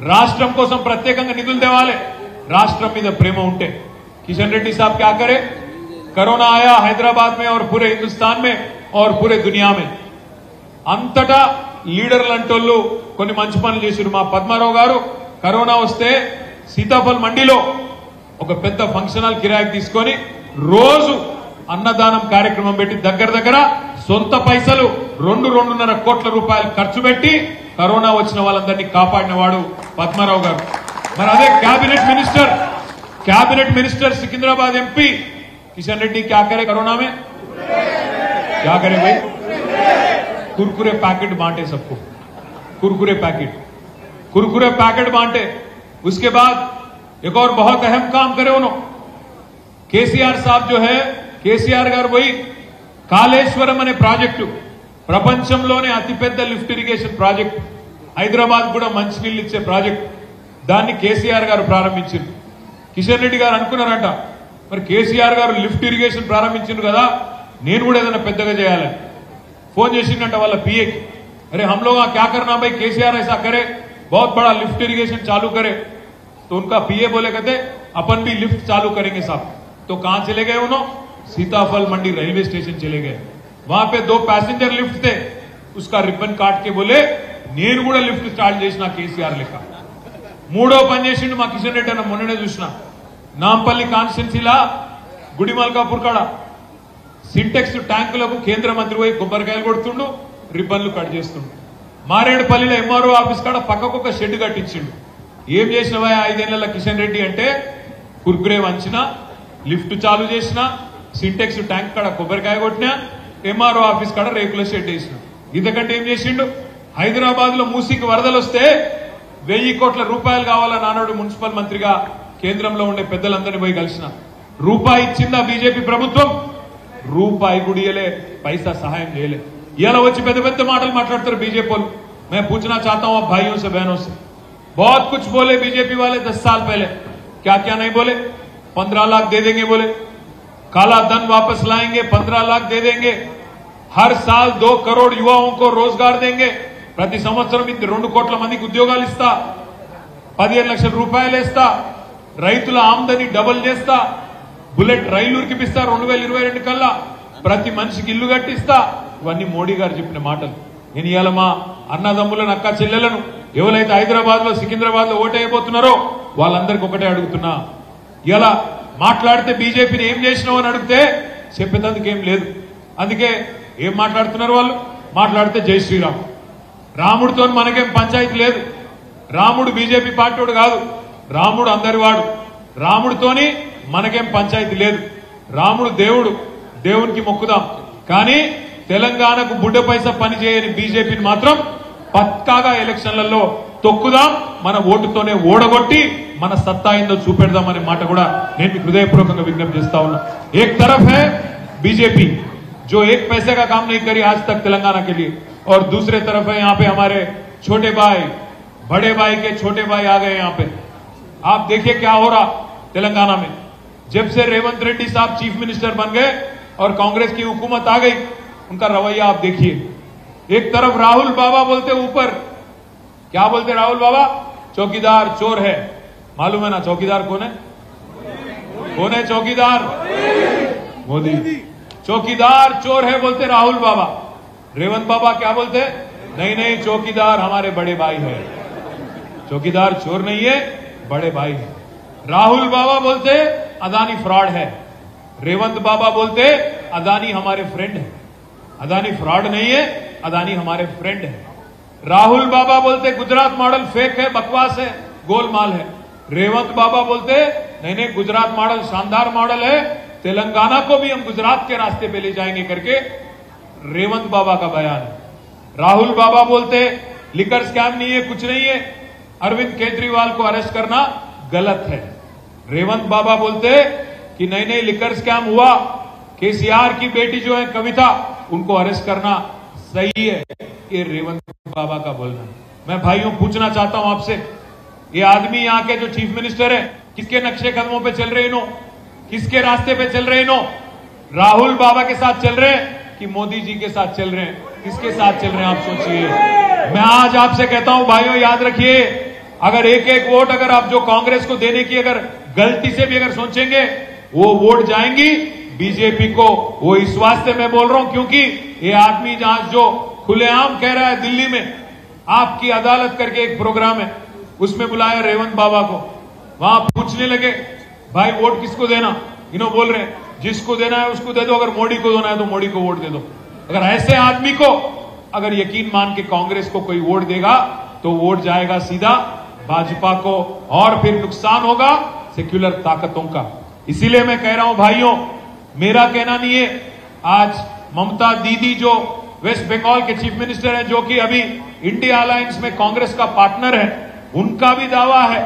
రాష్ట్రం కోసం ప్రత్యేకంగా నిధులు తేవాలి రాష్ట్రం మీద ప్రేమ ఉంటే किशन रेड्डी साहब क्या करे कोरोना आया हैदराबाद में और पूरे हिंदुस्तान में और पूरे दुनिया में अंतटा लीडर्లు అంటోళ్ళు కొన్ని మంచి పనులు చేశారు మా పద్మారావు గారు కరోనా వస్తే సీతాఫల్ మండిలో ఒక పెద్ద ఫంక్షన్ హాల్ కిరాయికి తీసుకొని రోజు అన్నదానం కార్యక్రమం పెట్టి దగ్గర సొంత పైసలు 2.5 కోట్ల రూపాయలు ఖర్చు పెట్టి కరోనా వచ్చిన వాళ్ళందరినీ కాపాడినవాడు పద్మారావు గారు మరి అదే cabinet minister Secunderabad MP Kishan Reddy क्या करे कोरोना में क्या करे भाई कुरकुरे पैकेट बांटे सबको कुरकुरे पैकेट बांटे उसके बाद एक और बहुत अहम काम करे उन्होंने केसीआर साहब जो है केसीआर गाరు वही కాళేశ్వరం అనే ప్రాజెక్టు ప్రపంచంలోనే అతిపెద్ద లిఫ్ట్ ఇరిగేషన్ ప్రాజెక్ట్ హైదరాబాద్ కూడా మంచినీళ్ళు ఇచ్చే ప్రాజెక్ట్ దాన్ని కేసీఆర్ గారు ప్రారంభించారు కిషన్ రెడ్డి గారు అనుకున్నారంట మరి కేసీఆర్ గారు లిఫ్ట్ ఇరిగేషన్ ప్రారంభించారు కదా నేను కూడా ఏదైనా పెద్దగా చేయాలి फोन చేసిందంట వాళ్ళ पीए की अरे हम लोग क्या करना भाई केसीआर ऐसा करे बहुत बड़ा लिफ्ट इरिगेशन चालू करे तो उनका पीए बोले कहते अपन भी लिफ्ट चालू करेंगे साहब तो कहां चले गए उन्होंने सीताफल मंडी रेलवे स्टेशन चले गए वहां पे 2 पैसेंजर लिफ्ट थे उसका रिबन काट के बोले నేను కూడా లిఫ్ట్ స్టార్ట్ చేసిన కేసీఆర్ లెక్క మూడో పని చేసిండు మా కిషన్ రెడ్డి అన్న మొన్ననే చూసిన నాంపల్లి కాన్స్టిట్యున్సీలా గుడిమల్కాపూర్ కాడ సింటెక్స్ ట్యాంకులకు కేంద్ర మంత్రి పోయి కొబ్బరికాయలు కొడుతుండు రిబ్బన్లు కట్ చేస్తుండు మారేడుపల్లిలో ఎంఆర్ఓ ఆఫీస్ కాడ పక్కకు ఒక షెడ్ కట్టించిండు ఏం చేసినవా 5 ఏళ్ల కిషన్ రెడ్డి అంటే కుర్కురే వంచిన లిఫ్ట్ చాలు చేసిన సింటెక్స్ ట్యాంక్ కాడ కొబ్బరికాయ కొట్టినా ఎంఆర్ఓ ఆఫీస్ కాడ రేకుల షెడ్ వేసిన ఇంతకంటే ఏం చేసిండు హైదరాబాద్ లో మూసీకి వరదలు వస్తే 1000 కోట్ల రూపాయలు కావాలని నానాడు మున్సిపల్ మంత్రిగా కేంద్రంలో ఉండే పెద్దలందరినీ పోయి కలిసిన రూపాయి ఇచ్చిందా బీజేపీ ప్రభుత్వం రూపాయి కూడా ఇయలే पैसा सहायम చేయలే ఇలా వచ్చి పెద్ద పెద్ద మాటలు మాట్లాడతారు बीजेपी वाले मैं पूछना चाहता हूं भाइयों से बहनों से बहुत कुछ बोले बीजेपी वाले 10 साल पहले क्या क्या नहीं बोले 15 लाख दे देंगे बोले काला धन वापस लाएंगे 15 लाख दे देंगे हर साल 2 करोड़ युवाओं को रोजगार देंगे ప్రతి సంవత్సరం 2 కోట్ల మందికి ఉద్యోగాలు ఇస్తా 15 లక్షల రూపాయలు ఇస్తా రైతుల ఆమదని డబుల్ చేస్తా బుల్లెట్ రైలు ఉరికిపిస్తా 2022 కల్లా ప్రతి మనిషికి ఇల్లు కట్టిస్తా ఇవన్నీ మోడీ గారు చెప్పిన మాటలు నేను ఇయాల మా అన్నదమ్ములను అక్క చెల్లెలను ఎవరైతే హైదరాబాద్ లో సికింద్రాబాద్ లో ఓటేయబోతున్నారో వాళ్ళందరికీ ఒకటే అడుగుతున్నా ఇలా మాట్లాడితే బీజేపీని ఏం చేసినావు అని అడిగితే చెప్పేందుకు ఏం లేదు అందుకే ఏం మాట్లాడుతున్నారు వాళ్ళు మాట్లాడితే జై శ్రీరామ్ రాముడితో మనకేం పంచాయతీ లేదు రాముడు బీజేపీ పార్టీడు కాదు రాముడు అందరి వాడు రాముడితోని మనకేం పంచాయతీ లేదు రాముడు దేవుడు దేవునికి మొక్కుదాం కానీ తెలంగాణకు బుడ్డ పైసా పని చేయని బీజేపీని మాత్రం పక్కాగా ఎలక్షన్లలో తొక్కుదాం మన ఓటుతోనే ఓడగొట్టి మన సత్తా ఏందో చూపెడదామనే మాట కూడా నేను మీకు హృదయపూర్వకంగా విజ్ఞప్తి చేస్తా ఉన్నా एक तरफ है बीजेपी जो 1 पैसे का काम नहीं करी आज तक तेलंगाना के लिए और दूसरे तरफ है यहाँ पे हमारे छोटे भाई बड़े भाई के छोटे भाई आ गए यहाँ पे आप देखिए क्या हो रहा तेलंगाना में जब से रेवंत रेड्डी साहब चीफ मिनिस्टर बन गए और कांग्रेस की हुकूमत आ गई उनका रवैया आप देखिए एक तरफ राहुल बाबा बोलते ऊपर क्या बोलते राहुल बाबा चौकीदार चोर है मालूम है ना चौकीदार कौन है चौकीदार मोदी चौकीदार चोर है बोलते राहुल बाबा रेवंत बाबा क्या बोलते नहीं चौकीदार हमारे बड़े भाई है चौकीदार चोर नहीं है बड़े भाई है राहुल बाबा बोलते अदानी फ्रॉड है रेवंत बाबा बोलते अदानी हमारे फ्रेंड है अदानी फ्रॉड नहीं है अदानी हमारे फ्रेंड है राहुल बाबा बोलते गुजरात मॉडल फेक है बकवास है गोलमाल है रेवंत बाबा बोलते नहीं गुजरात मॉडल शानदार मॉडल है तेलंगाना को भी हम गुजरात के रास्ते पे ले जाएंगे करके रेवंत बाबा का बयान है राहुल बाबा बोलते लिकर स्कैम नहीं है कुछ नहीं है अरविंद केजरीवाल को अरेस्ट करना गलत है रेवंत बाबा बोलते कि नहीं लिकर स्कैम हुआ केसीआर की बेटी जो है कविता उनको अरेस्ट करना सही है ये रेवंत बाबा का बोलना है मैं भाइयों पूछना चाहता हूं आपसे ये आदमी यहाँ के जो चीफ मिनिस्टर है किसके नक्शे कदमों पे चल रहे इनो किसके रास्ते पे चल रहे इनो राहुल बाबा के साथ चल रहे हैं कि मोदी जी के साथ चल रहे हैं किसके साथ चल रहे हैं आप सोचिए मैं आज आपसे कहता हूं भाइयों याद रखिए अगर एक एक वोट अगर आप जो कांग्रेस को देने की अगर गलती से भी अगर सोचेंगे, वो वोट जाएंगी बीजेपी को। वो इस वास्ते मैं बोल रहा हूं क्योंकि ये आदमी जहां जो खुलेआम कह रहा है, दिल्ली में आपकी अदालत करके एक प्रोग्राम है, उसमें बुलाया रेवंत बाबा को, वहां पूछने लगे भाई वोट किसको देना, इन्हों बोल रहे हैं जिसको देना है उसको दे दो, अगर मोदी को देना है तो मोदी को वोट दे दो। अगर ऐसे आदमी को अगर यकीन मान के कांग्रेस को कोई वोट देगा तो वोट जाएगा सीधा भाजपा को, और फिर नुकसान होगा सेक्युलर ताकतों का। इसीलिए मैं कह रहा हूं भाइयों, मेरा कहना नहीं है, आज ममता दीदी जो वेस्ट बंगाल के चीफ मिनिस्टर हैं, जो कि अभी इंडिया अलायंस में कांग्रेस का पार्टनर है, उनका भी दावा है